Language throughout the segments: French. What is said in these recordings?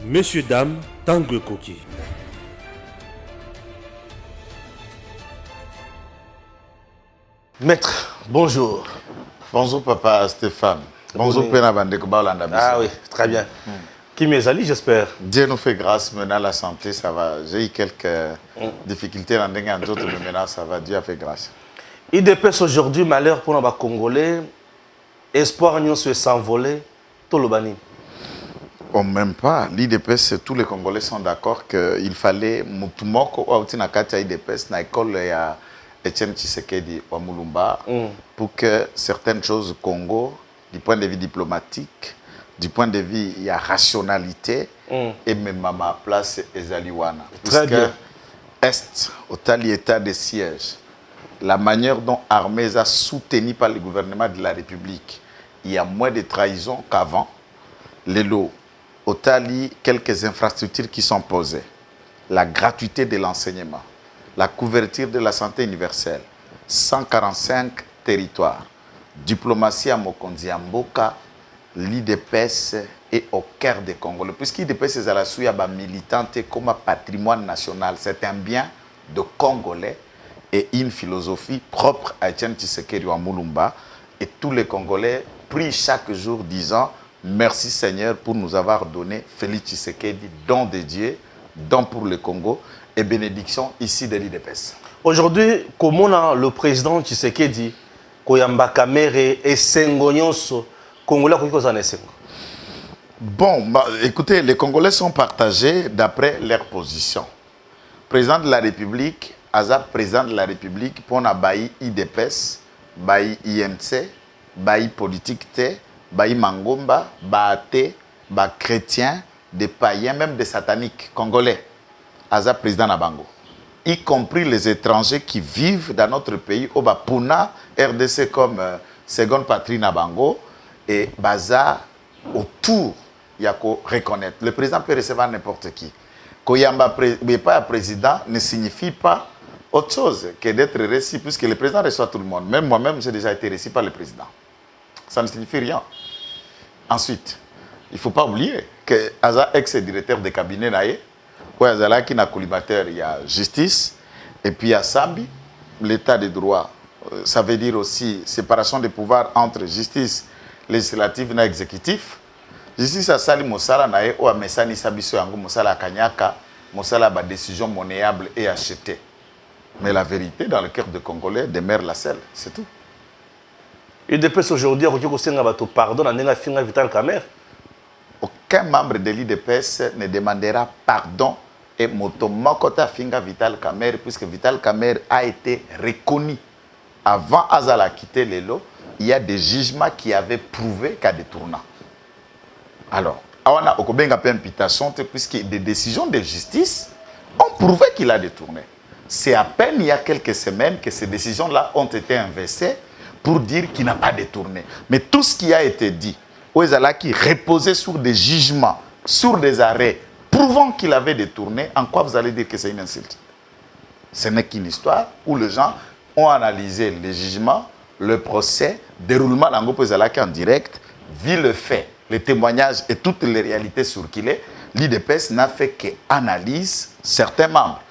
Messieurs, dames, Tanguy Koki. Maître, bonjour. Bonjour papa Stéphane. Bonjour Pena Bandeko Baolanda. Ah oui, très bien. Qui m'est allé, j'espère. Dieu nous fait grâce, maintenant la santé, ça va. J'ai eu quelques difficultés dans des autres, mais maintenant ça va, Dieu a fait grâce. IDPS aujourd'hui, malheur pour les Congolais, espoir nous se s'envoler, tout le bani. On même pas. L'IDPS, tous les Congolais sont d'accord qu'il fallait Mutumoko ou Nakati IDPS, na école ya Etienne Tshisekedi wa Mulumba, pour que certaines choses au Congo, du point de vue diplomatique, du point de vue il y a rationalité, et même à ma place Ezaliwana. Très bien. Est, au tali état de siège, la manière dont l'armée a soutenu par le gouvernement de la République, il y a moins de trahison qu'avant. Les lots, au tali, quelques infrastructures qui sont posées, la gratuité de l'enseignement, la couverture de la santé universelle, 145 territoires, diplomatie à Mokonzi Mboka, l'IDPS est au cœur des Congolais. Puisqu'IDPS est à la souille militante comme patrimoine national, c'est un bien de Congolais et une philosophie propre à Etienne Tshisekedi wa Mulumba. Et tous les Congolais prient chaque jour disant merci Seigneur pour nous avoir donné Félix Tshisekedi, don de Dieu, don pour le Congo et bénédiction ici de l'IDPS. Aujourd'hui, comment le président Tshisekedi, Koyamba Kamere et Sengonyonso, Congolais, bon, bah, écoutez, les Congolais sont partagés d'après leur position. Président de la République, Azap président de la République, pour na baï IDPS, baï IMC, baï politique T, baï Mangomba, baï ba chrétiens, des païens, même des sataniques congolais. Azap président Nabango. Y compris les étrangers qui vivent dans notre pays, au Bapuna, RDC comme seconde patrie Nabango, et Baza autour, il y a qu'à reconnaître. Le président peut recevoir n'importe qui. Koyamba pas président ne signifie pas autre chose que d'être reçu, puisque le président reçoit tout le monde. Même moi-même, j'ai déjà été reçu par le président. Ça ne signifie rien. Ensuite, il ne faut pas oublier que Aza, ex-directeur de cabinet, où Azala qui n'a collimateur, il y a justice, et puis il y a Sambi, l'état de droit. Ça veut dire aussi séparation des pouvoirs entre justice législative et exécutif. Justice a sali Mosala nae ou a mesani sabiso yango Mosala Kanyaka, Mosala ba décision monnayable et achetée. Mais la vérité dans le cœur des Congolais demeure la seule, c'est tout. IDPS aujourd'hui, pardon, à Vital Kamer. Aucun membre de l'IDPS ne demandera pardon et Motomokota Finga Vital Kamer, puisque Vital Kamer a été reconnu avant Azala quitter les lots. Il y a des jugements qui avaient prouvé qu'il y a des tournants. Alors, on a une imputation, puisque des décisions de justice ont prouvé qu'il a détourné. C'est à peine il y a quelques semaines que ces décisions-là ont été inversées pour dire qu'il n'a pas détourné. Mais tout ce qui a été dit, Ouezala qui reposait sur des jugements, sur des arrêts, prouvant qu'il avait détourné, en quoi vous allez dire que c'est une insulte? Ce n'est qu'une histoire où les gens ont analysé les jugements, le procès, déroulement d'Ango Ouezala en direct, vu le fait, les témoignages et toutes les réalités sur qui il est, l'IDPS n'a fait qu'analyse certains membres,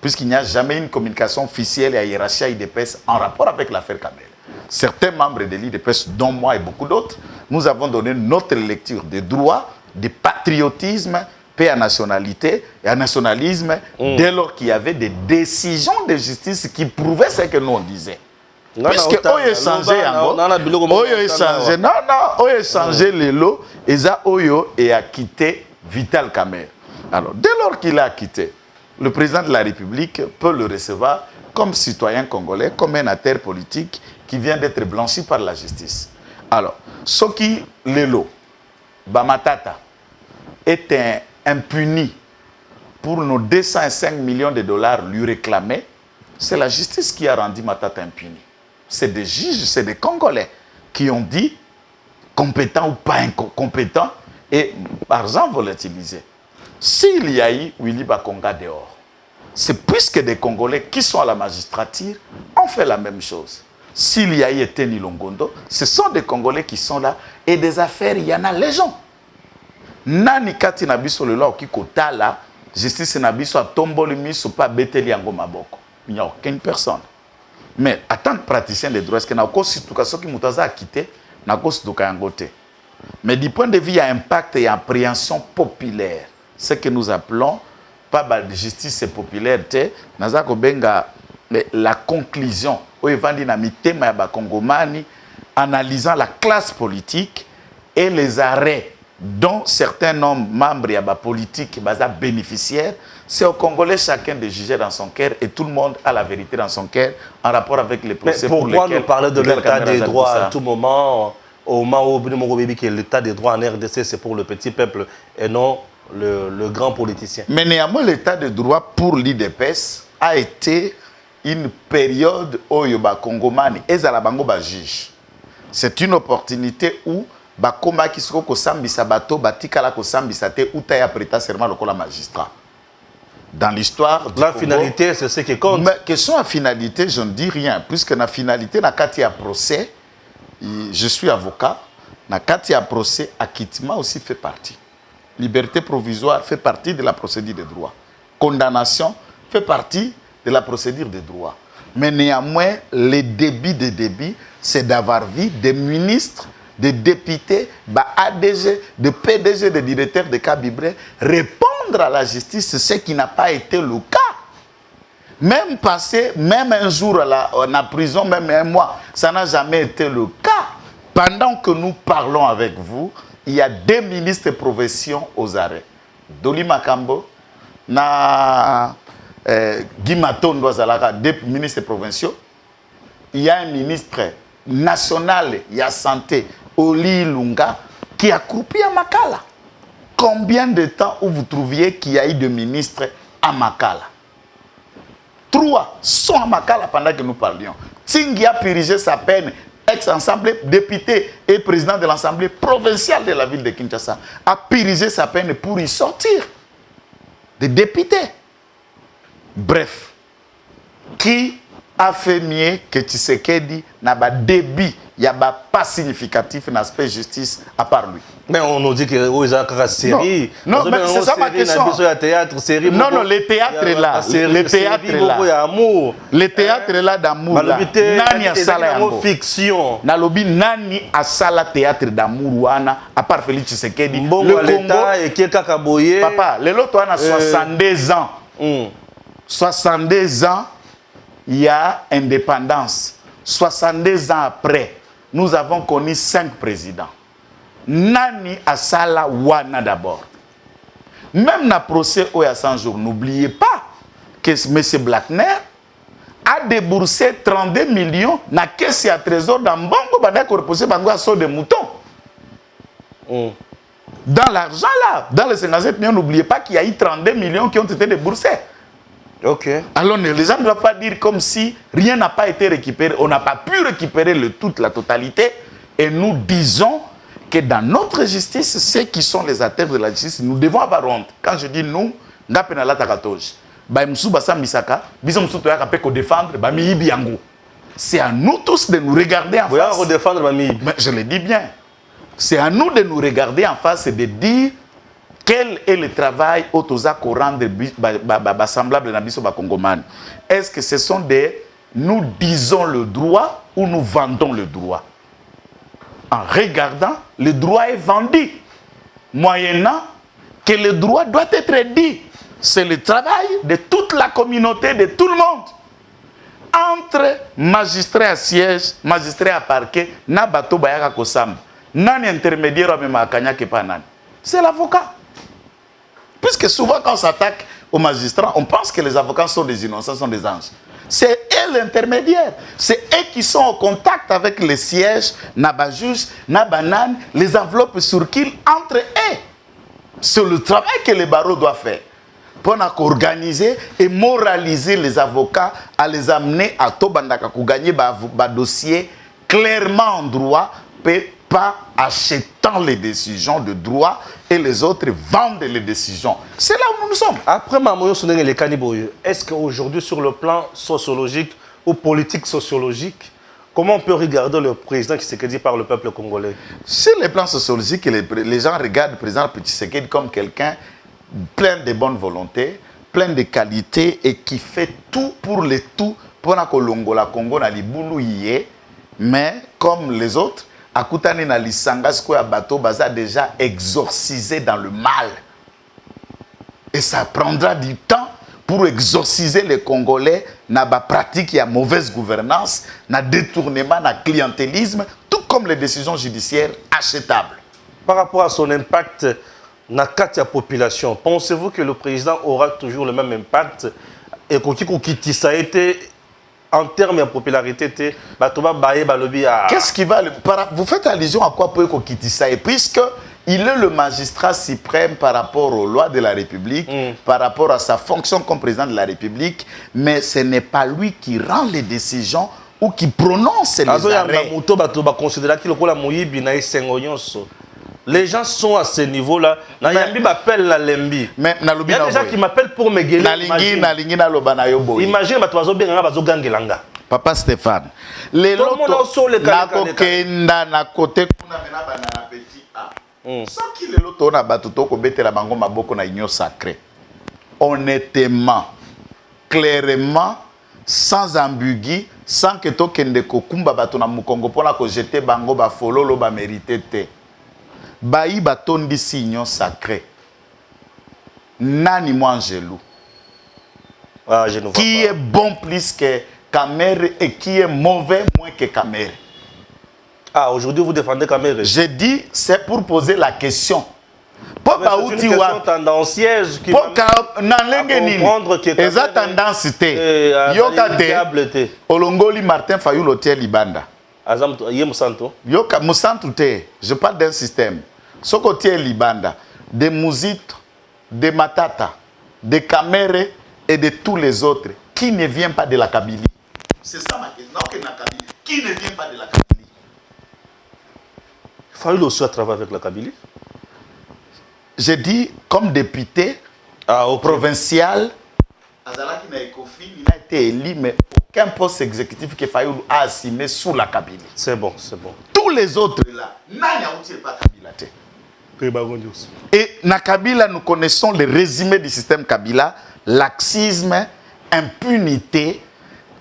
puisqu'il n'y a jamais une communication officielle et hiérarchie à l'IDPS en rapport avec l'affaire Kamel. Certains membres de l'IDPS, dont moi et beaucoup d'autres, nous avons donné notre lecture des droits, du patriotisme, paix à nationalité et à nationalisme, dès lors qu'il y avait des décisions de justice qui prouvaient ce que nous on disait. Puisque Oyo changé Oyo changé les lots, Eza Oyo et a quitté Vital Kamer. Alors, dès lors qu'il a quitté, le président de la République peut le recevoir comme citoyen congolais, comme un acteur politique qui vient d'être blanchi par la justice. Alors, ce qui Lelo, Bamatata, est impuni pour nos 205 millions de dollars lui réclamés, c'est la justice qui a rendu Matata impuni. C'est des juges, c'est des Congolais qui ont dit, compétents ou pas incompétents, et argent volatilisé. S'il y a eu Willy Bakonga dehors, c'est puisque des Congolais qui sont à la magistrature ont fait la même chose. S'il y a eu Eteni Longondo, ce sont des Congolais qui sont là, et des affaires, il y en a légion. nani kati na biso le loi qui kotala justice na biso a tomboli miso pas beteli yango maboko. Il n'y a aucune personne. Mais en tant que praticien des droits, est-ce que na kosi tuka soki mutaza a quitté na kosi tuka yango te. Mais du point de vue, il y a impact et appréhension populaire. Ce que nous appelons, pas de justice populaire, la conclusion, analysant la classe politique et les arrêts dont certains membres de la politique bénéficiaires, c'est aux Congolais chacun de juger dans son cœur et tout le monde a la vérité dans son cœur en rapport avec les procès. Mais pourquoi nous parler de l'état des droits à tout moment? Au moment où l'état des droits en RDC, c'est pour le petit peuple et non le grand politicien. Mais néanmoins, l'état des droits pour l'IDPS a été une période où Yoba Congomani et Zalabango ba juge. C'est une opportunité où Bakoma qui sera Kosambisa Bato, Batikala Kosambisa te ou taya prêta serment le magistrat. Dans l'histoire, la finalité, c'est ce qui compte. Mais question à finalité, je ne dis rien, puisque la finalité, na kati ya procès, je suis avocat, na kati ya procès, acquittement aussi fait partie. Liberté provisoire fait partie de la procédure de droit. Condamnation fait partie de la procédure de droit. Mais néanmoins, les débits de débit, c'est d'avoir vu des ministres, des députés, ADG, de PDG, de directeurs de cabinet répondre à la justice, ce qui n'a pas été le cas. Même passé, même un jour en prison, même un mois, ça n'a jamais été le cas. Pendant que nous parlons avec vous, il y a 2 ministres provinciaux aux arrêts. Doli Makambo, Guy Matondo, 2 ministres provinciaux. Il y a un ministre national, il y a santé, Oli Lunga, qui a croupi à Makala. Combien de temps où vous trouviez qu'il y a eu de ministres à Makala? 3 sont à Makala pendant que nous parlions. Tingi a purgé sa peine, ex-assemblée, député et président de l'Assemblée provinciale de la ville de Kinshasa, a purgé sa peine pour y sortir. Des députés. Bref, qui a fait mieux que Tshisekedi n'a pas débit, il n'y a pas significatif dans l'aspect justice à part lui. Mais on nous dit que ils ont une série. Non, mais c'est ça ma question. Non, le théâtre est là. Le théâtre est là. Le théâtre est là d'amour. Nani a sala yango fiction. Nalobi nani a sala théâtre d'amour wana à part Félix Tshisekedi. Le Congo et qui est Kakaboye. Papa, le lot on a 62 ans. 62 ans, il y a indépendance. 62 ans après, nous avons connu 5 présidents. Nani Asala Wana d'abord. Même dans le procès au 100 jours, n'oubliez pas que M. Blackner a déboursé 32 millions dans la caisse à trésor dans Bango, pour reposer Bango à saut de mouton. Dans l'argent là, dans les 57 millions, n'oubliez pas qu'il y a eu 32 millions qui ont été déboursés. Ok. Alors les gens ne doivent pas dire comme si rien n'a pas été récupéré. On n'a pas pu récupérer la totalité. Et nous disons que dans notre justice, ceux qui sont les acteurs de la justice, nous devons avoir honte. Quand je dis nous, c'est à nous tous de nous regarder en face. Mais je le dis bien. C'est à nous de nous regarder en face et de dire quel est le travail autoza courant de semblable na biso ba Congomani. Est-ce que ce sont des nous disons le droit ou nous vendons le droit? En regardant, le droit est vendu. Moyennant que le droit doit être dit. C'est le travail de toute la communauté, de tout le monde. Entre magistrat à siège, magistrat à parquet, na bato bayaka kosamba. Nani intermédiaire même à Kanya Kepanan. C'est l'avocat. Puisque souvent quand on s'attaque aux magistrats, on pense que les avocats sont des innocents, sont des anges. C'est eux l'intermédiaire. C'est eux qui sont en contact avec les sièges, Nabajus, Nabanan, les enveloppes sur qu'ils entre eux. C'est le travail que les barreaux doivent faire. Pour organiser et moraliser les avocats, à les amener à Tobandaka pour gagner un dossier clairement en droit, pas achetant les décisions de droit et les autres vendent les décisions. C'est là où nous sommes. Après Mamoyo Sounenge les est-ce qu'aujourd'hui, sur le plan sociologique ou politique sociologique, Comment on peut regarder le président Tshisekedi par le peuple congolais? Sur les plans sociologiques, les gens regardent le président Tshisekedi comme quelqu'un plein de bonne volonté, plein de qualités et qui fait tout pour le tout pour que la Congo na libulu yé, mais comme les autres, Akutani na lisanga ya bateau baza déjà exorcisé dans le mal. Et ça prendra du temps pour exorciser les Congolais na ba pratique ya mauvaise gouvernance, na détournement, na clientélisme, tout comme les décisions judiciaires achetables. Par rapport à son impact na la population, pensez-vous que le président aura toujours le même impact et que ça a été en termes de popularité? Qu'est-ce qui va... Vous faites allusion à quoi pour ça? Puisque il est le magistrat suprême par rapport aux lois de la République, par rapport à sa fonction comme président de la République, mais ce n'est pas lui qui rend les décisions ou qui prononce les arrêts. Les gens sont à ce niveau-là. Il y a des gens qui m'appellent pour me guérir. Imagine, Papa Stéphane, les honnêtement, clairement, sans ambigu, sans que tokende kokumba bato na mukongo pona ko jeter bango ba fololo ba mérité te. Bayi batondi signon sacré. Nani Mwangelou. Ah, je ne vois qui pas. Est bon plus que Kamere et qui est mauvais moins que Kamere. Ah, aujourd'hui vous défendez Kamere. Je dis, c'est pour poser la question. C'est une question tendancieuse qui comprendre que les tendances Yoka Olongoli Martin Fayulu Hotel Libanda. Yoka Musantu te. Je parle d'un système. Sokotier Libanda, des Mouzites, des Matata, des Kamere et de tous les autres qui ne viennent pas de la Kabylie. C'est ça ma question. Qui ne vient pas de la Kabylie? Fayulu aussi a travaillé avec la Kabylie. J'ai dit, comme député provincial, il a été élu, mais aucun poste exécutif que Fayulu a assumé sous la Kabylie. C'est bon, c'est bon. Tous les autres là, pas Kabila. Et na Kabila, nous connaissons le résumé du système Kabila, laxisme, impunité,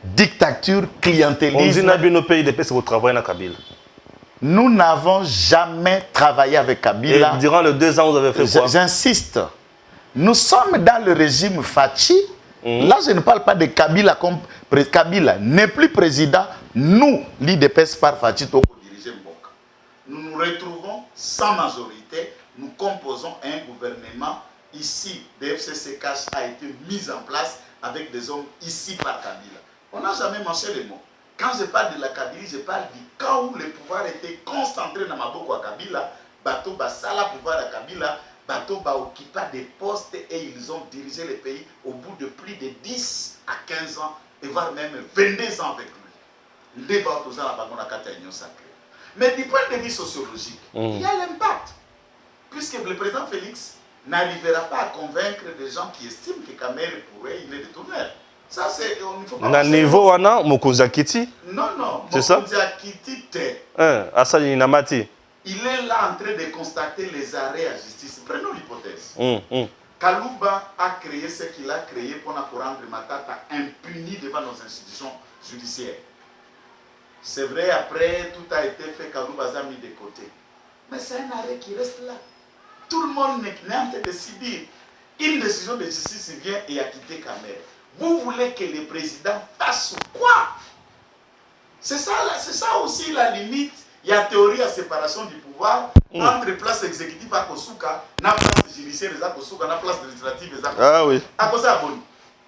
dictature, clientélisme. On dit nos pays de paix, c'est votre travail na Kabila. Nous n'avons jamais travaillé avec Kabila. Et durant les 2 ans, vous avez fait quoi? J'insiste. Nous sommes dans le régime Fachi. Là, je ne parle pas de Kabila comme Kabila n'est plus président. Nous, l'IDPS par Fachi, nous nous retrouvons sans majorité. Nous composons un gouvernement. Ici, le FCCK a été mis en place avec des hommes ici par Kabila. On n'a jamais manché les mots. Quand je parle de la Kabylie, je parle du cas où le pouvoir était concentré dans Maboko à Kabila, Bato Basala pouvoir à Kabila, Bato ba occupa des postes et ils ont dirigé le pays au bout de plus de 10 à 15 ans, et voire même 22 ans avec lui. Le débat aux la sacrée. Mais du point de vue sociologique, il y a l'impact. Puisque le président Félix n'arrivera pas à convaincre des gens qui estiment que Kamere pourrait, il est détourné. Ça, c'est au niveau pas. Niveau wana Mokonzi Kiti. Non, non. C'est ça. Mokonzi Kiti te. Asali Namati. Il est là en train de constater les arrêts à justice. Prenons l'hypothèse. Kalouba a créé ce qu'il a créé pour rendre Matata impuni devant nos institutions judiciaires. C'est vrai, après, tout a été fait, Kalouba a mis de côté. Mais c'est un arrêt qui reste là. Tout le monde n'est en train de subir. Une décision de justice vient et a quitté Kamere. Vous voulez que le président fasse quoi? C'est ça aussi la limite. Il y a théorie à séparation du pouvoir entre place exécutive à Kosuka, la place judiciaire à Kosuka, la place législative à Kosuka. Ah oui. À quoi ça abonne?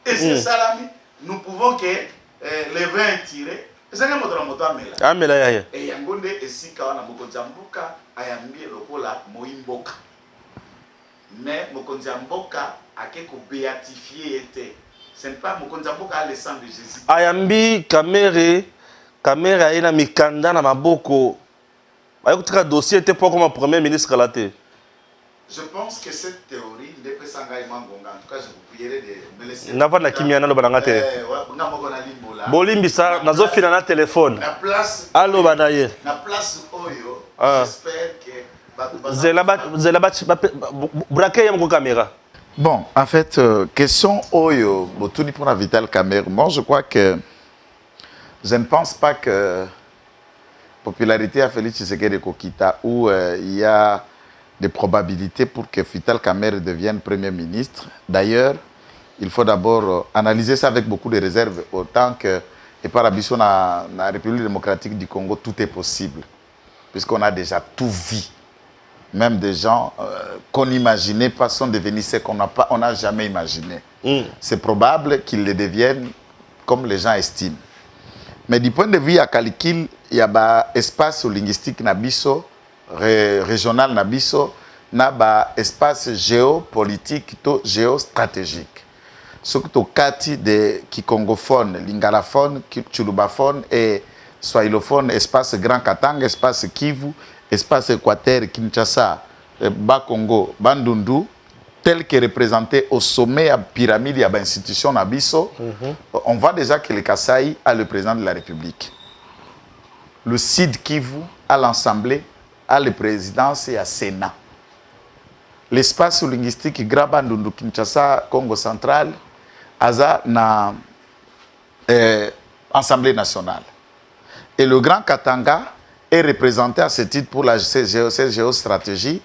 Et c'est ça, nous pouvons que les vins tirés. C'est un moto à Mela. Ah, Mela, et Yangonde et Sika, on a Mokonjambuka, Ayambi, Lokola, Moimboka. Mais Mokonjamboka a quelque béatifié été. Ce n'est pas Mokonjamboka a le sang de Jésus. Ayambi, Kamere a une mikanda na maboko. Ayokutika dossier était pas comme premier ministre là. Je pense que cette théorie, en tout cas, je vous prierai de me laisser. Navana kimia nalo banangate. Bolimbisa nazo fina na téléphone. Na place. Allo banaye. Na place oyo. J'espère que Zelabat braquer yam caméra. Bon, en fait, question oyo botuni pour la Vital Kamerhe. Moi, je crois que je ne pense pas que popularité a Félix Tshisekedi Kokita où il y a des probabilités pour que Vital Kamerhe devienne Premier ministre. D'ailleurs, il faut d'abord analyser ça avec beaucoup de réserves, autant que, et par abisso dans la République démocratique du Congo, tout est possible, puisqu'on a déjà tout vu. Même des gens qu'on n'imaginait pas sont devenus ceux qu'on n'a jamais imaginé. C'est probable qu'ils le deviennent comme les gens estiment. Mais du point de vue à calcul, il y a un espace linguistique nabiso, régional nabiso, un espace géopolitique, géostratégique. Surtout kati de kikongophone, lingalaphone, chulubaphone et swahilophone, espace Grand Katanga, espace Kivu, espace Équateur, Kinshasa, Bas-Congo, Bandundu, tel que représenté au sommet à pyramide et à l'institution Nabiso, on voit déjà que le Kasaï a le président de la République. Le Sud Kivu a l'Assemblée, a la présidence et a Sénat. L'espace linguistique Grand Bandundu, Kinshasa, Congo central, a na Assemblée nationale. Et le Grand Katanga est représenté à ce titre pour la géostratégie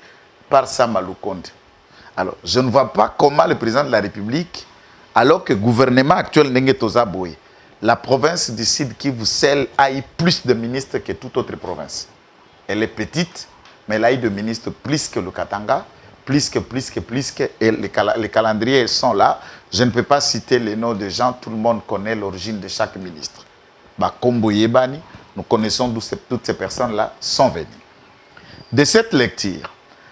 par Sama Lukonde. Alors, je ne vois pas comment le président de la République, alors que le gouvernement actuel n'est pas Boé, la province du Sud Kivu seule a eu plus de ministres que toute autre province. Elle est petite, mais elle a eu de ministres plus que le Katanga, plus que, et les calendriers sont là. Je ne peux pas citer les noms des gens, tout le monde connaît l'origine de chaque ministre. Kombo Yebani, nous connaissons d'où toutes ces personnes-là sont venues. De cette lecture,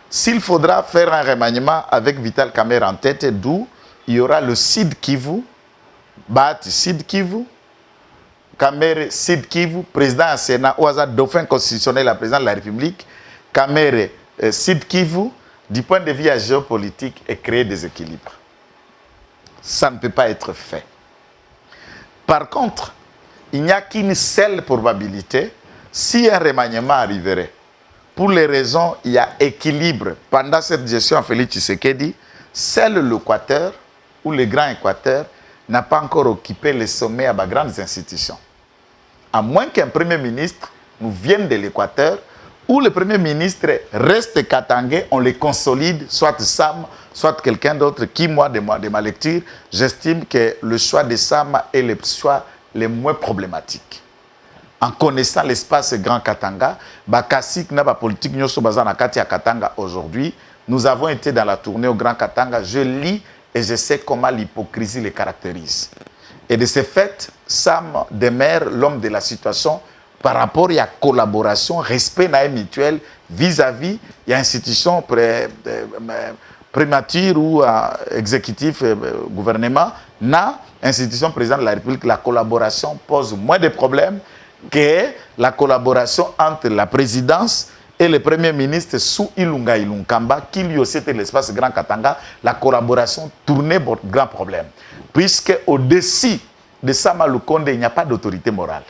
s'il faudra faire un remaniement avec Vital Kamerhe en tête, d'où il y aura le Sud Kivu, Bahati Sud Kivu, Kamerhe Sud Kivu, président du Sénat, ou hasard dauphin constitutionnel, la présidente de la République, Kamerhe Sud Kivu, du point de vue géopolitique, et créer des équilibres. Ça ne peut pas être fait. Par contre, il n'y a qu'une seule probabilité, si un remaniement arriverait. Pour les raisons, il y a équilibre. Pendant cette gestion à Félix Tshisekedi, seul l'Équateur, ou le Grand Équateur, n'a pas encore occupé les sommets à de grandes institutions. À moins qu'un Premier ministre nous vienne de l'Équateur, où le Premier ministre reste katangais, on le consolide, soit Sam, soit quelqu'un d'autre qui, moi, de ma lecture, j'estime que le choix de Sam est le choix le moins problématique. En connaissant l'espace Grand Katanga, Bakasik na ba politique nyoso bazana kati ya Katanga aujourd'hui, nous avons été dans la tournée au Grand Katanga, je lis et je sais comment l'hypocrisie les caractérise. Et de ce fait, Sam demeure l'homme de la situation par rapport à la collaboration, respect mutuel vis-à-vis de l'institution primature ou exécutif gouvernement, na institution président de la République, la collaboration pose moins de problèmes que la collaboration entre la présidence et le Premier ministre sous Ilunga Ilunkamba, qui lui aussi était l'espace Grand Katanga, la collaboration tournait pour grand problème. Puisque au-dessus de Sama Lukonde, il n'y a pas d'autorité morale.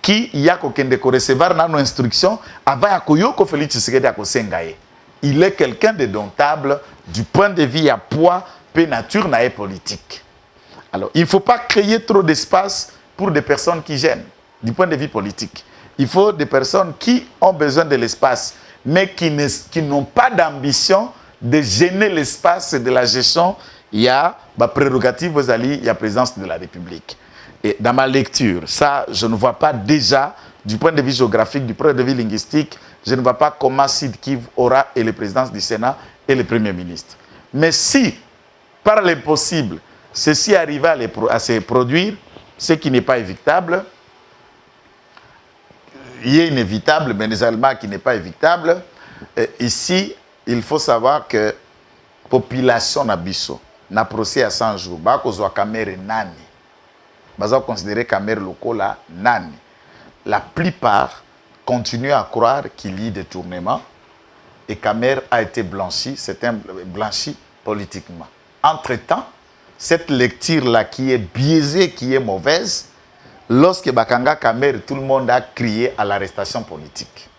Qui y a qu'aucun recevoir dans nos instructions avant Yakoyoko Félix Tshisekedi Akosengaye. Il est quelqu'un de domptable du point de vue à poids, peu nature, naïe politique. Alors, il ne faut pas créer trop d'espace pour des personnes qui gênent, du point de vue politique. Il faut des personnes qui ont besoin de l'espace, mais qui n'ont pas d'ambition de gêner l'espace de la gestion. Il y a ma prérogative aux alliés, il y a la présidence de la République. Et dans ma lecture, ça, je ne vois pas déjà, du point de vue géographique, du point de vue linguistique, je ne vois pas comment Sud Kivu aura et la présidence du Sénat et le Premier ministre. Mais si, par l'impossible, ceci arrivait à se produire, ce qui n'est pas évitable, il est inévitable, mais les Allemands qui n'est pas évitable, ici, il faut savoir que la population Nabiso n'a procès à 100 jours. Bakozwa Kamerhe nani. Baza considérer Kamerhe lokola nani. La plupart continuent à croire qu'il y a des détournements. et Kamer a été blanchi, c'était blanchi politiquement. Entre-temps, cette lecture-là qui est biaisée, qui est mauvaise, lorsque Bakanga Kamer, tout le monde a crié à l'arrestation politique.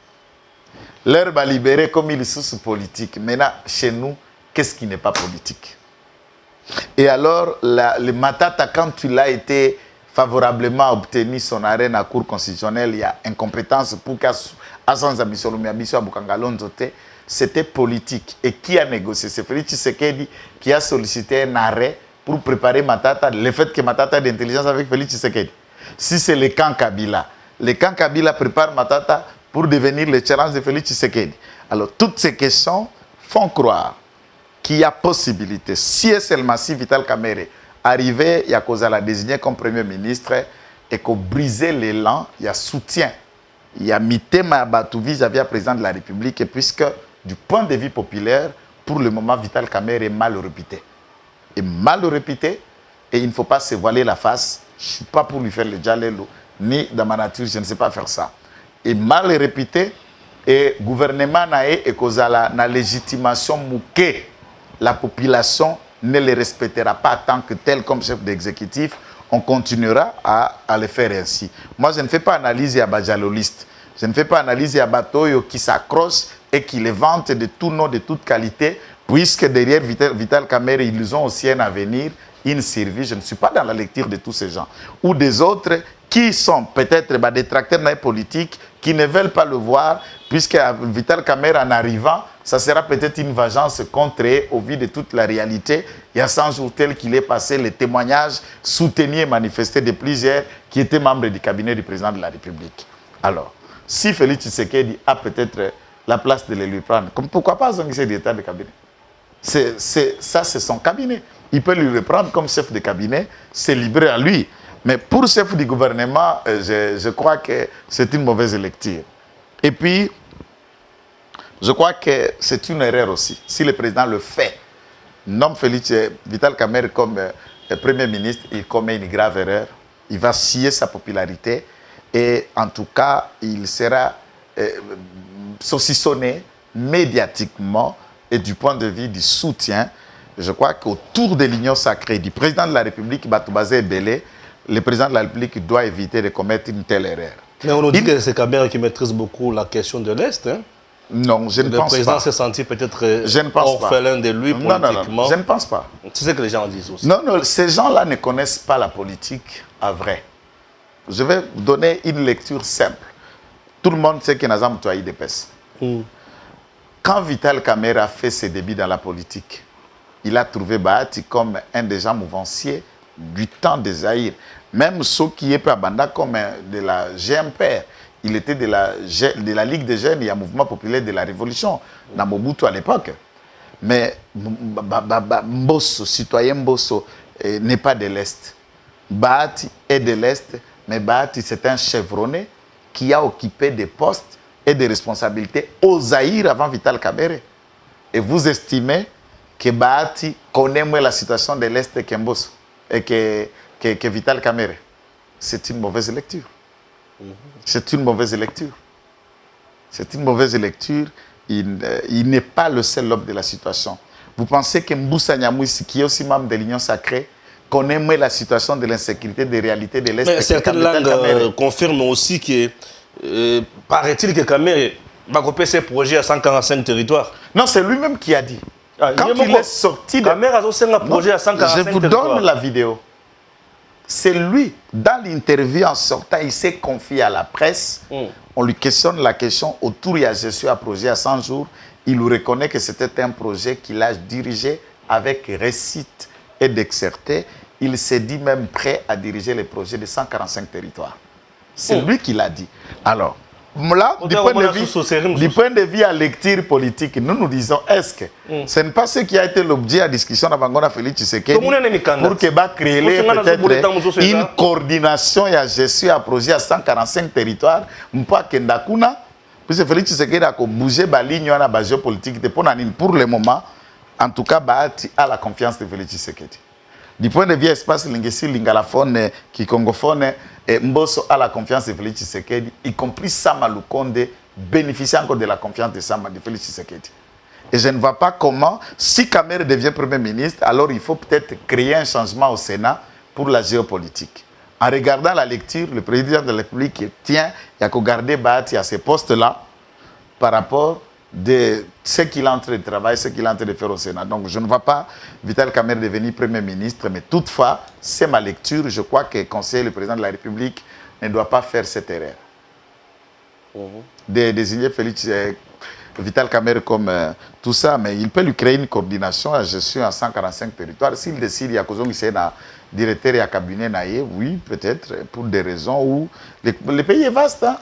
L'heure va libérer comme il est sous politique. Maintenant, chez nous, qu'est-ce qui n'est pas politique? Et alors, le Matata, quand il a été favorablement obtenu son arrêt à la Cour constitutionnelle, il y a incompétence pour qu'Assange c'était politique. Et qui a négocié? C'est Félix Tshisekedi qui a sollicité un arrêt pour préparer Matata, le fait que Matata ait d'intelligence avec Félix Tshisekedi. Si c'est le camp Kabila prépare Matata pour devenir le challenge de Félix Tshisekedi. Alors, toutes ces questions font croire qu'il y a possibilité, si et seulement si Vital Kamerhe arrivait, il y a cause à la désigner comme Premier ministre et qu'on brisait l'élan, il y a soutien. Il y a Mitema Batou vis-à-vis du président de la République, et puisque du point de vue populaire, pour le moment, Vital Kamerhe est mal réputé. Et mal réputé, et il ne faut pas se voiler la face. Je ne suis pas pour lui faire le djalelo, ni dans ma nature, je ne sais pas faire ça. Et mal réputé, et le gouvernement et cause à la légitimation mouquée, la population ne le respectera pas tant que tel comme chef d'exécutif. On continuera à le faire ainsi. Moi, je ne fais pas analyse à Bajaloliste. Je ne fais pas analyse à Batoyo qui s'accroche et qui les vante de tout nom, de toute qualité, puisque derrière Vital Kamerhe, ils ont aussi un avenir, une survie. Je ne suis pas dans la lecture de tous ces gens. Ou des autres qui sont peut-être des tracteurs politiques, qui ne veulent pas le voir, puisque Vital Kamerhe, en arrivant, ça sera peut-être une vengeance contre eux au vu de toute la réalité. Il y a 100 jours tel qu'il est passé, les témoignages soutenus et manifestés de plusieurs qui étaient membres du cabinet du président de la République. Alors, si Félix Tshisekedi a peut-être la place de le lui prendre, pourquoi pas son directeur de cabinet? Ça, c'est son cabinet. Il peut lui reprendre comme chef de cabinet, c'est libre à lui. Mais pour chef du gouvernement, je crois que c'est une mauvaise lecture. Et puis, je crois que c'est une erreur aussi. Si le président le fait, nomme Félix Vital Kamerhe comme Premier ministre, il commet une grave erreur. Il va scier sa popularité et en tout cas, il sera saucissonné médiatiquement et du point de vue du soutien. Je crois qu'autour de l'union sacrée du président de la République, Batoubazé Belé, le président de la République doit éviter de commettre une telle erreur. Mais on nous dit que c'est Kamerhe qui maîtrise beaucoup la question de l'Est. Hein? Non, je ne pense pas. Le président s'est senti peut-être orphelin de lui politiquement. Non, je ne pense pas. C'est ce que les gens disent aussi. Non, ces gens-là ne connaissent pas la politique à vrai. Je vais vous donner une lecture simple. Tout le monde sait que Nazam Touaï dépêche. Quand Vital Kamerhe a fait ses débuts dans la politique, il a trouvé Bahati comme un des gens mouvanciers du temps des Zaïre. Même ceux qui est Banda comme de la GMPR. Il était de la Ligue des Jeunes et un mouvement populaire de la Révolution, dans Mobutu à l'époque. Mais Mbosso, citoyen Mbosso, n'est pas de l'Est. Bahati est de l'Est, mais Bahati, c'est un chevronné qui a occupé des postes et des responsabilités au Zaïre avant Vital Kamerhe. Et vous estimez que Bahati connaît moins la situation de l'Est que Mbosso et que Vital Kamerhe. C'est une mauvaise lecture. C'est une mauvaise lecture. C'est une mauvaise lecture. Il n'est pas le seul homme de la situation. Vous pensez que Mboussa Nyamouissi, qui est aussi membre de l'Union sacrée, connaît moins la situation de l'insécurité, des réalités de l'Est? Mais certaines langues confirment aussi que, paraît-il que Kamerhe va couper ses projets à 145 territoires. Non, c'est lui-même qui a dit. Quand il est sorti de... Kamerhe a aussi un projet à 145 territoires. Je vous donne la vidéo. C'est lui, dans l'interview en sortant, il s'est confié à la presse. On lui questionne la question autour de la gestion à projet à 100 jours. Il lui reconnaît que c'était un projet qu'il a dirigé avec réussite et d'exerté. Il s'est dit même prêt à diriger les projets de 145 territoires. C'est lui qui l'a dit. Alors, là, du point de vue à lecture politique, nous disons, est-ce que ce n'est pas ce qui a été l'objet de la discussion avec Félix Tshisekedi pour que va créer peut-être une coordination et une gestion à projet à 145 territoires, puisque Félix Tshisekedi a bougé la ligne à la géopolitique pour le moment, en tout cas, Bahati a la confiance de Félix Tshisekedi. Du point de vue espace linguistique, lingalaphone, kikongophone, Mbosso a la confiance de Félix Tshisekedi, y compris Sama Lukonde bénéficier encore de la confiance de Félix Tshisekedi. Et je ne vois pas comment, si Kamer devient Premier ministre, alors il faut peut-être créer un changement au Sénat pour la géopolitique. En regardant la lecture, le président de la République tient, il y a qu'à garder Bahati à ces postes-là par rapport de ce qu'il est en train de travailler, ce qu'il est en train de faire au Sénat. Donc je ne vois pas Vital Kamer devenir Premier ministre, mais toutefois, c'est ma lecture. Je crois que le président de la République ne doit pas faire cette erreur. De désigner Félix Vital Kamer comme tout ça, mais il peut lui créer une coordination à gestion à 145 territoires. S'il décide, il y a cause c'est un directeur et un cabinet naïe, oui, peut-être, pour des raisons où le pays est vaste. Hein?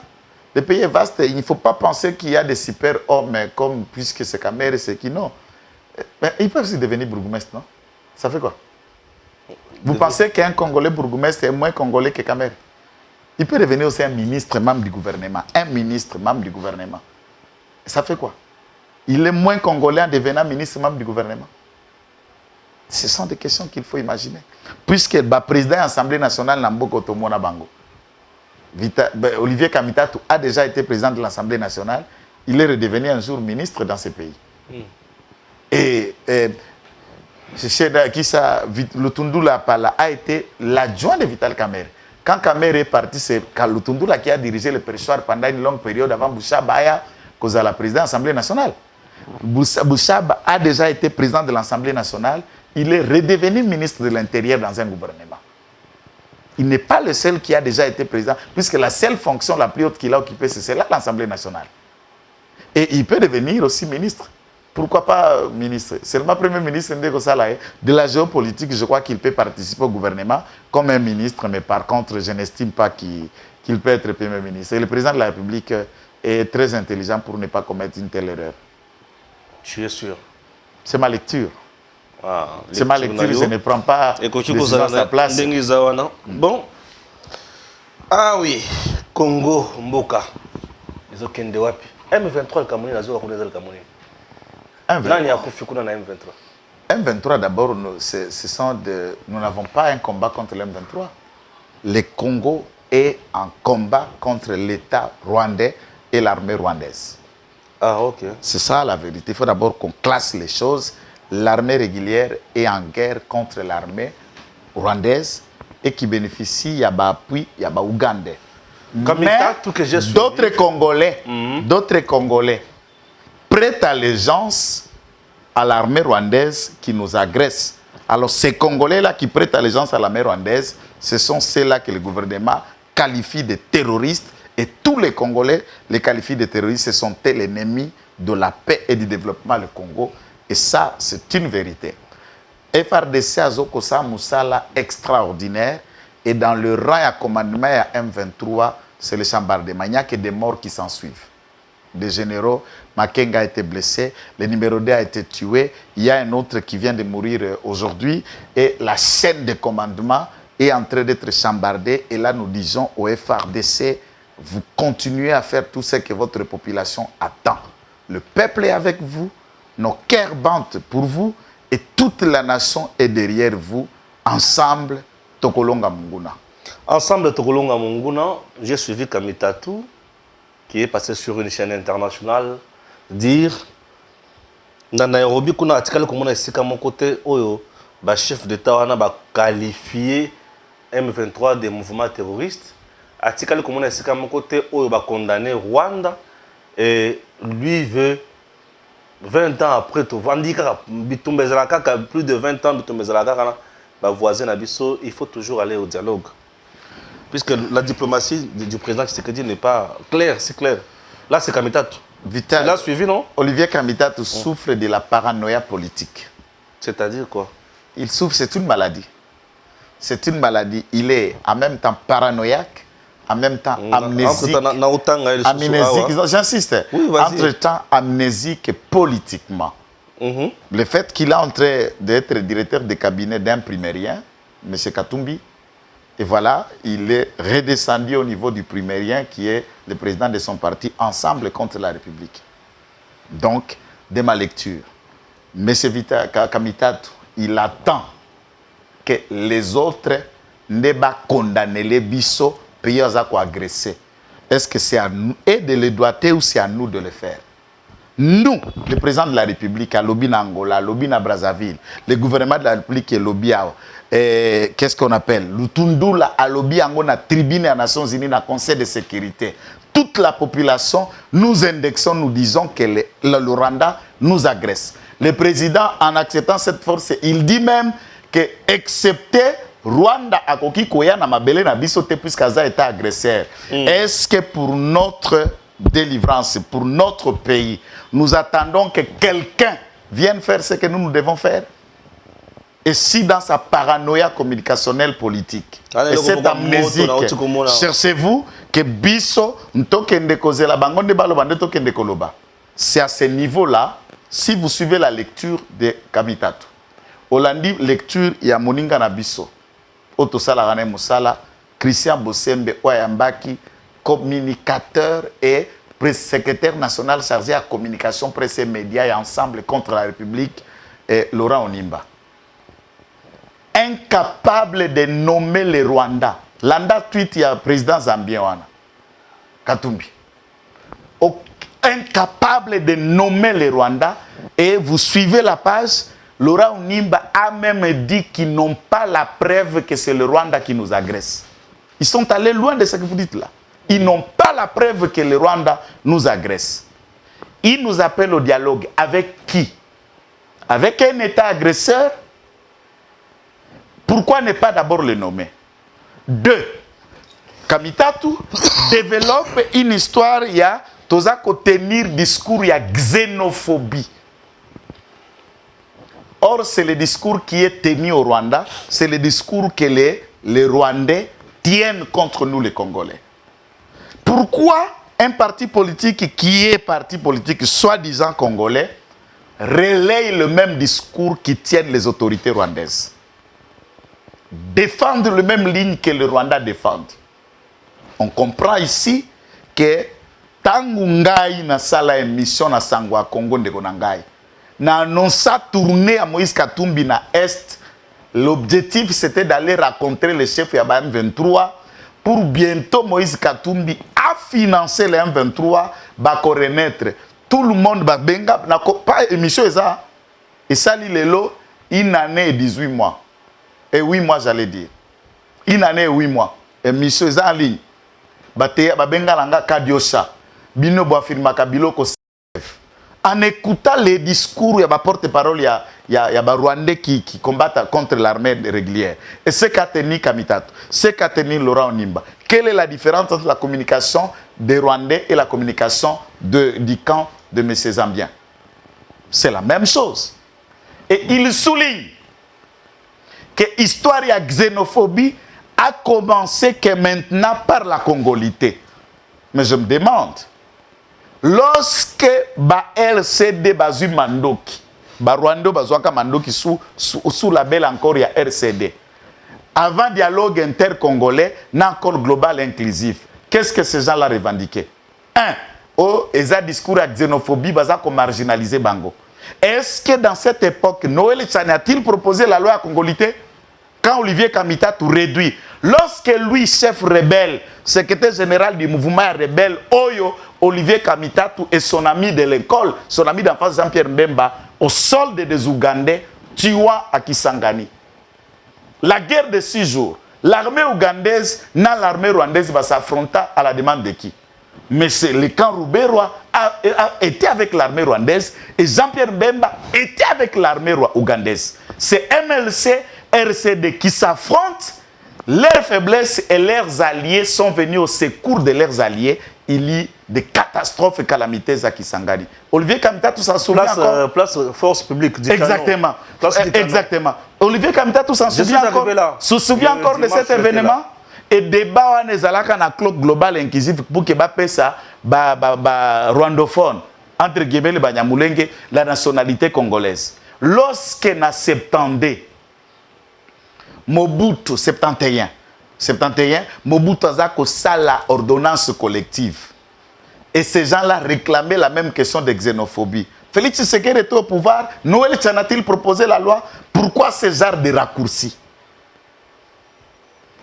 Le pays est vaste. Il ne faut pas penser qu'il y a des super-hommes comme, puisque c'est Kamer et c'est qui, non. Mais ils peuvent aussi devenir bourgmestre, non? Ça fait quoi? Vous pensez qu'un Congolais bourgmestre est moins Congolais que Kamer? Il peut devenir aussi un ministre membre du gouvernement. Un ministre membre du gouvernement. Ça fait quoi? Il est moins Congolais en devenant ministre membre du gouvernement. Ce sont des questions qu'il faut imaginer. Puisque le président de l'Assemblée nationale n'a pas Tomona Bango. Olivier Kamitatu a déjà été président de l'Assemblée nationale. Il est redevenu un jour ministre dans ce pays. Et Lutundula Pala a été l'adjoint de Vital Kamer. Quand Kamer est parti, c'est Lutundula qui a dirigé le pressoir pendant une longue période avant Bouchaba Aya, cause à la présidence de l'Assemblée nationale. Bouchaba a déjà été président de l'Assemblée nationale. Il est redevenu ministre de l'Intérieur dans un gouvernement. Il n'est pas le seul qui a déjà été président, puisque la seule fonction la plus haute qu'il a occupée, c'est celle-là, l'Assemblée nationale. Et il peut devenir aussi ministre. Pourquoi pas ministre? Seulement Premier ministre de la géopolitique, je crois qu'il peut participer au gouvernement comme un ministre, mais par contre, je n'estime pas qu'il peut être Premier ministre. Et le président de la République est très intelligent pour ne pas commettre une telle erreur. Tu es sûr? C'est ma lecture. Ah, c'est ma lecture, je ne prends pas à sa place. Bon. Ah oui, Congo, Mboka. Ils ont Kende Wapi. M23, le Cameroun, ils ont le Cameroun. M23, d'abord, nous n'avons pas un combat contre l'M23. Le Congo est en combat contre l'État rwandais et l'armée rwandaise. Ah, ok. C'est ça la vérité. Il faut d'abord qu'on classe les choses. L'armée régulière est en guerre contre l'armée rwandaise et qui bénéficie, il y a l'appui, il y a l'Ougandais. Mais d'autres Congolais prêtent allégeance à l'armée rwandaise qui nous agresse. Alors ces Congolais-là qui prêtent allégeance à l'armée rwandaise, ce sont ceux-là que le gouvernement qualifie de terroristes et tous les Congolais les qualifient de terroristes. Ce sont l'ennemi de la paix et du développement le Congo. Et ça, c'est une vérité. FRDC a Zokosa Moussala extraordinaire et dans le rang à commandement à M23, c'est le chambardement. Il n'y a que des morts qui s'en suivent. Des généraux, Makenga a été blessé, le numéro 2 a été tué, il y a un autre qui vient de mourir aujourd'hui et la chaîne de commandement est en train d'être chambardée. Et là, nous disons au FRDC, vous continuez à faire tout ce que votre population attend. Le peuple est avec vous, nos cœurs battent pour vous et toute la nation est derrière vous. Ensemble, Tokolonga Munguna. Ensemble, Tokolonga Munguna, j'ai suivi Kamitatu, qui est passé sur une chaîne internationale, dire dans Nairobi, qu'on a article comme on a ici à mon côté, le chef d'État a qualifié M23 des mouvements terroristes. Article comme on a ici à mon côté, il a condamné Rwanda et lui veut 20 ans après, plus de 20 ans, voisin Nabiso, il faut toujours aller au dialogue. Puisque la diplomatie du président Tshisekedi n'est pas claire, c'est clair. Là, c'est Kamitatu. Vital, il a suivi, non? Olivier Kamitatu souffre de la paranoïa politique. C'est-à-dire quoi? Il souffre, c'est une maladie. C'est une maladie. Il est en même temps paranoïaque, en même temps amnésique. J'insiste. Oui, entre-temps amnésique politiquement. Le fait qu'il est en train d'être directeur de cabinet d'un primérien, M. Katumbi, et voilà, il est redescendu au niveau du primérien qui est le président de son parti, Ensemble contre la République. Donc, de ma lecture, M. Kamitatu, il attend que les autres ne pas condamner les bissos pays agressés. est-ce que c'est à nous et de les doiter ou c'est à nous de le faire? Nous, le président de la République, à lobby en Angola, lobby à Brazzaville, le gouvernement de la République est lobby à qu'est-ce qu'on appelle Lutundula à lobby en la tribune des Nations Unies, dans le Conseil de sécurité. Toute la population, nous indexons, nous disons que le Rwanda nous agresse. Le président, en acceptant cette force, il dit même que, excepté Rwanda, a koki koya na mabele na bisote puisqu'Aza était agresseur. Est-ce que pour notre délivrance, pour notre pays, nous attendons que quelqu'un vienne faire ce que nous devons faire? Et si dans sa paranoïa communicationnelle politique, et cette amnésique, cherchez-vous que biso, c'est à ce niveau-là, si vous suivez la lecture de Kamitatu, Olandi lecture ya Moninga Nabiso, Otosala Rane Moussala, Christian Bossembe Oyambaki, communicateur et secrétaire national chargé à communication, presse et médias et ensemble contre la République, et Laurent Onimba. Incapable de nommer le Rwanda. Landa tweet il y a président Zambien Katumbi. Incapable de nommer le Rwanda. Et vous suivez la page, Laurent Onimba a même dit qu'ils n'ont pas la preuve que c'est le Rwanda qui nous agresse. Ils sont allés loin de ce que vous dites là. Ils n'ont pas la preuve que le Rwanda nous agresse. Ils nous appellent au dialogue. Avec qui? Avec un État agresseur? Pourquoi ne pas d'abord le nommer? 2. Kamitatu développe une histoire, il y a Tozako tenir discours, il y a xénophobie. Or, c'est le discours qui est tenu au Rwanda, c'est le discours que les Rwandais tiennent contre nous, les Congolais. Pourquoi un parti politique qui est parti politique soi-disant congolais relaye le même discours qui tiennent les autorités rwandaises? Défendre la même ligne que le Rwanda défend. On comprend ici que tangu ngai na sala émission na sangwa Congo ndeko na ngai na annonça tourner à Moïse Katumbi na Est, l'objectif c'était d'aller rencontrer le chef ya M23 pour bientôt Moïse Katumbi a financé le M23 ba renaître. Tout le monde ba benga na pas émission eza et ça li lelo une année et 18 mois. Et 8 mois, j'allais dire. Une année et 8 mois. Et monsieur Zali, Babengalanga Kadiosa, Bino Boafirma Kabilo en écoutant les discours, il y a porte-parole, il y a Rwandais qui combattent contre l'armée régulière. Et ce qu'a tenu Kamitatu, ce qu'a tenu Laurent Onimba. Quelle est la différence entre la communication des Rwandais et la communication du camp de M. Zambien? C'est la même chose. Et il souligne que l'histoire de la xénophobie a commencé que maintenant par la congolité. Mais je me demande, lorsque LCD bazu Mandoki, Rwanda bazouaka Mandoki sous label encore il y a RCD, avant dialogue intercongolais, n'a encore global inclusif, qu'est-ce que ces gens-là revendiquaient? Ils ont discours de xénophobie, baza ko marginaliser Bango. Est-ce que dans cette époque, Noël Tchani a-t-il proposé la loi à congolité? Quand Olivier Kamitatu réduit, lorsque lui, chef rebelle, secrétaire général du mouvement rebelle, Oyo, Olivier Kamitatu et son ami de l'école, son ami d'enfance Jean-Pierre Mbemba, au solde des Ougandais, tuant à Kisangani. La guerre de 6 jours, l'armée ougandaise, n'a l'armée rwandaise va s'affronter à la demande de qui? Mais c'est le camp Roubaix-Roi a été avec l'armée rwandaise et Jean-Pierre Mbemba était avec l'armée ougandaise. C'est MLC, RCD qui s'affrontent, leurs faiblesses et leurs alliés sont venus au secours de leurs alliés. Il y a des catastrophes et calamités à Kisangani. Olivier Kamitatu s'en souvient encore. Place force publique du exactement. Exactement. Olivier Kamitatu s'en souvient encore. Se souvient encore de cet événement. Et débat on est à la cloque globale inclusive pour que ça rwandophone entre guillemets le Banyamulenge la nationalité congolaise. Lorsque na 70 Mobutu 71 Mobutu a la ordonnance collective et ces gens-là réclamaient la même question de xénophobie. Félix Tshisekedi était au pouvoir, Noël Tchani a-t-il proposé la loi? Pourquoi ce genre de raccourcis?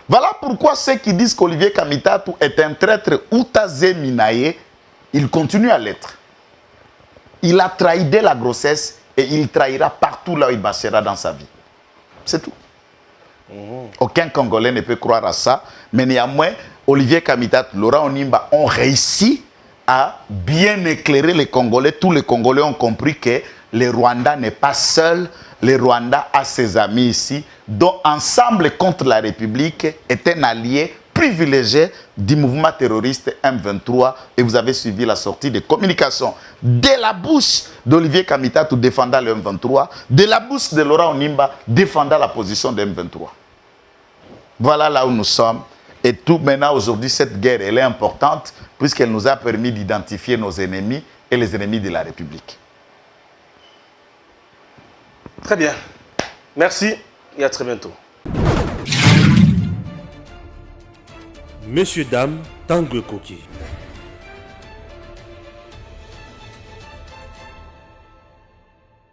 Voilà pourquoi ceux qui disent qu'Olivier Kamitatu est un traître Outaze Minaye, il continue à l'être. Il a trahi dès la grossesse et il trahira partout là où il marchera dans sa vie. C'est tout. Aucun Congolais ne peut croire à ça. Mais néanmoins, Olivier Kamitatu, Laurent Onimba ont réussi à bien éclairer les Congolais. Tous les Congolais ont compris que le Rwanda n'est pas seul. Le Rwanda a ses amis ici, dont Ensemble contre la République est un allié privilégié du mouvement terroriste M23. Et vous avez suivi la sortie de communication de la bouche d'Olivier Kamitatu défendant le M23, de la bouche de Laurent Onimba défendant la position de M23. Voilà là où nous sommes. Et tout maintenant, aujourd'hui, cette guerre, elle est importante puisqu'elle nous a permis d'identifier nos ennemis et les ennemis de la République. Très bien. Merci et à très bientôt. Messieurs, dames, Tanguy Koki.